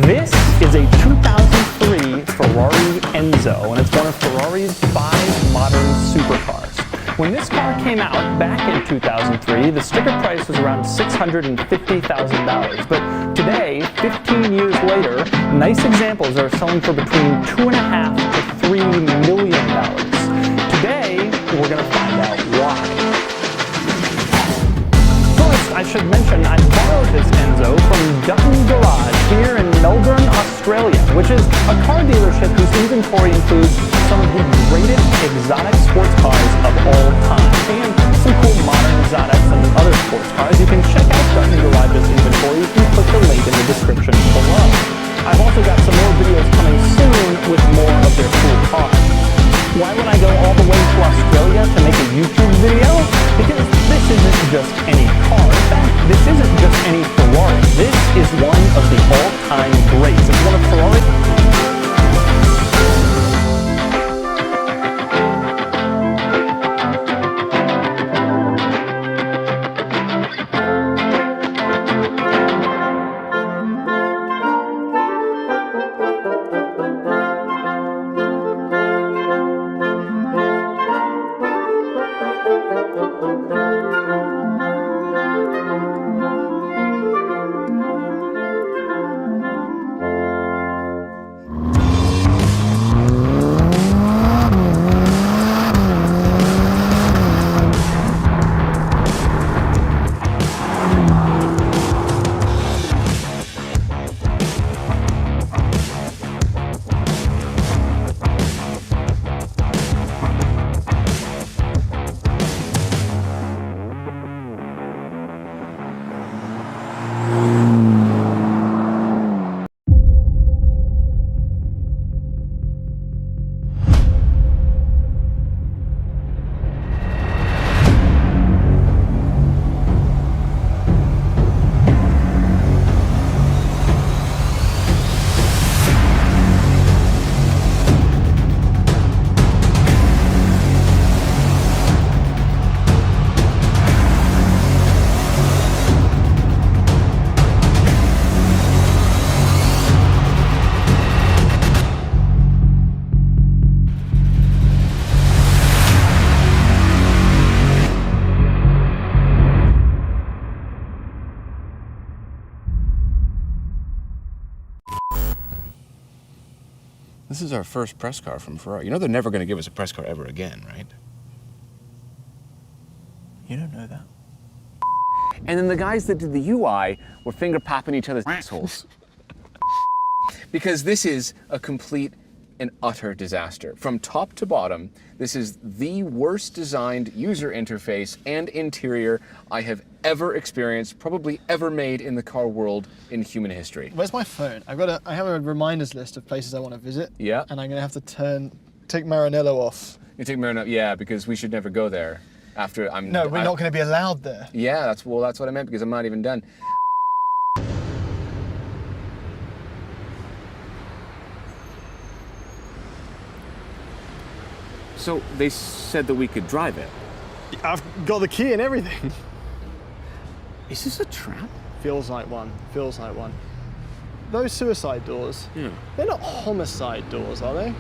This is a 2003 Ferrari Enzo, and it's one of Ferrari's 5 modern supercars. When this car came out back in 2003, the sticker price was around $650,000. But today, 15 years later, nice examples are selling for between $2.5 to $3 million. Today, we're going to find out why. First, I should mention I borrowed this Enzo from Dutton Garage here in Melbourne, Australia, which is a car dealership whose inventory includes some of the greatest exotic sports cars of all time, and some cool modern exotics and other sports cars. You can check out Dutton Garage's inventory if you click the link in the description below. I've also got some more videos coming soon with more of their cool cars. Why would I go all the way to Australia to make a YouTube video? Because this isn't just any car. In fact, this isn't just any Ferrari. This is one of the all-time greats. It's one of Ferrari. This is our first press car from Ferrari. You know they're never going to give us a press car ever again, right? You don't know that. And then the guys that did the UI were finger popping each other's assholes. Because this is a complete and utter disaster. From top to bottom, this is the worst designed user interface and interior I have ever experienced, probably ever made in the car world in human history. Where's my phone? I have a reminders list of places I want to visit. Yeah. And I'm gonna have to take Maranello off. You take Maranello, yeah, because we should never go there after I'm. No, we're not gonna be allowed there. Yeah, that's what I meant, because I'm not even done. So they said that we could drive it. I've got the key and everything. Is this a trap? Feels like one. Feels like one. Those suicide doors. Yeah. They're not homicide doors, are they?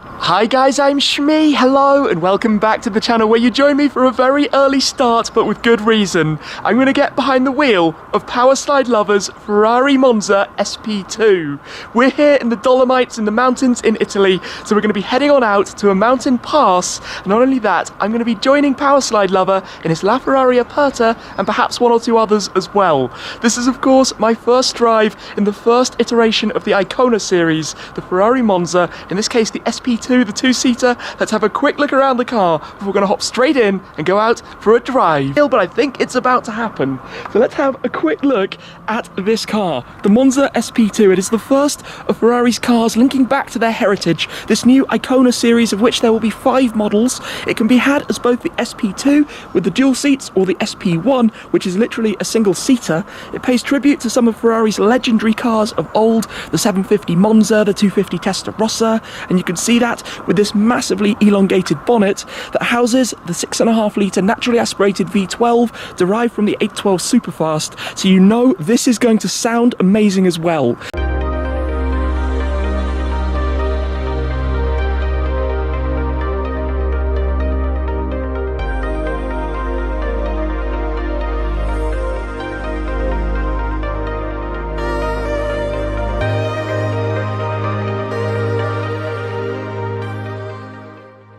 Hi guys, I'm Shmee, hello, and welcome back to the channel where you join me for a very early start, but with good reason. I'm going to get behind the wheel of Power Slide Lover's Ferrari Monza SP2. We're here in the Dolomites in the mountains in Italy, so we're going to be heading on out to a mountain pass. Not only that, I'm going to be joining Power Slide Lover in his LaFerrari Aperta, and perhaps one or two others as well. This is of course my first drive in the first iteration of the Icona series, the Ferrari Monza, in this case the SP2, the two-seater. Let's have a quick look around the car before we're going to hop straight in and go out for a drive. But I think it's about to happen. So let's have a quick look at this car, the Monza SP2. It is the first of Ferrari's cars linking back to their heritage, this new Icona series of which there will be 5 models. It can be had as both the SP2 with the dual seats or the SP1, which is literally a single seater. It pays tribute to some of Ferrari's legendary cars of old, the 750 Monza, the 250 Testarossa, and you can see that that with this massively elongated bonnet that houses the 6.5 litre naturally aspirated V12 derived from the 812 Superfast, so you know this is going to sound amazing as well.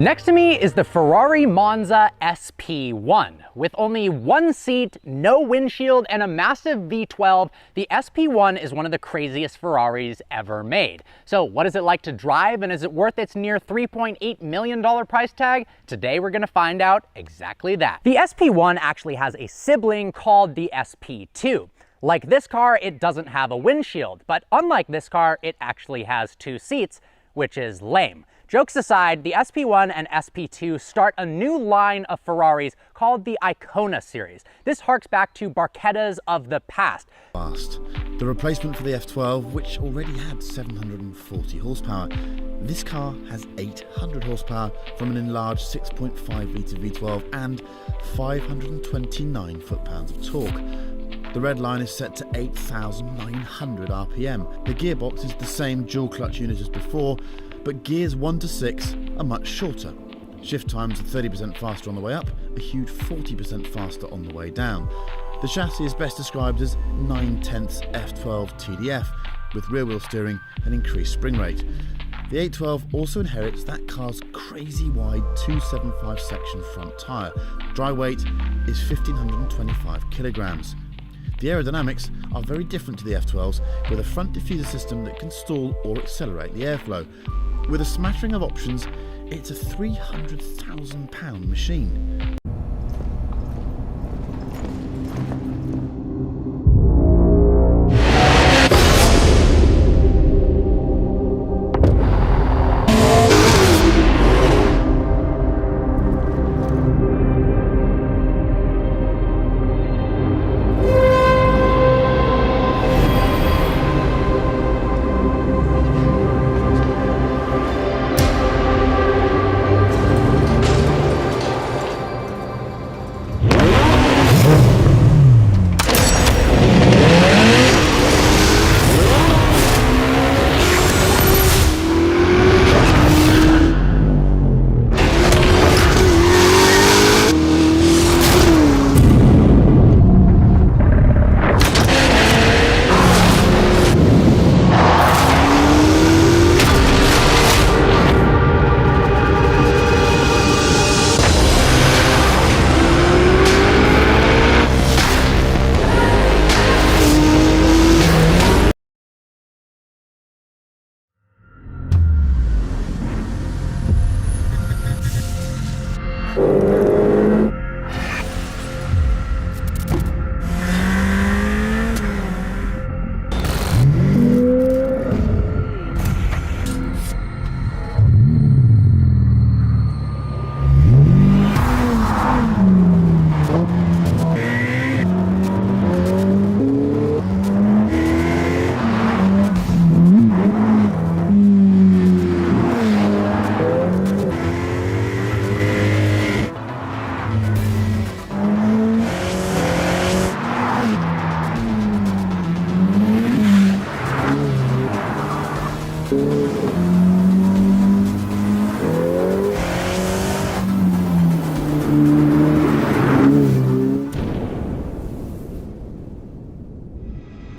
Next to me is the Ferrari Monza SP1. With only one seat, no windshield, and a massive V12, the SP1 is one of the craziest Ferraris ever made. So what is it like to drive, and is it worth its near $3.8 million price tag? Today we're gonna find out exactly that. The SP1 actually has a sibling called the SP2. Like this car, it doesn't have a windshield, but unlike this car, it actually has two seats, which is lame. Jokes aside, the SP1 and SP2 start a new line of Ferraris called the Icona series. This harks back to Barchettas of the past. The replacement for the F12, which already had 740 horsepower. This car has 800 horsepower from an enlarged 6.5 litre V12 and 529 foot-pounds of torque. The red line is set to 8,900 RPM. The gearbox is the same dual clutch unit as before, but gears 1 to 6 are much shorter. Shift times are 30% faster on the way up, a huge 40% faster on the way down. The chassis is best described as 9/10 F12 TDF, with rear-wheel steering and increased spring rate. The 812 also inherits that car's crazy wide 275 section front tyre. Dry weight is 1,525 kilograms. The aerodynamics are very different to the F12's, with a front diffuser system that can stall or accelerate the airflow. With a smattering of options, it's a £300,000 machine.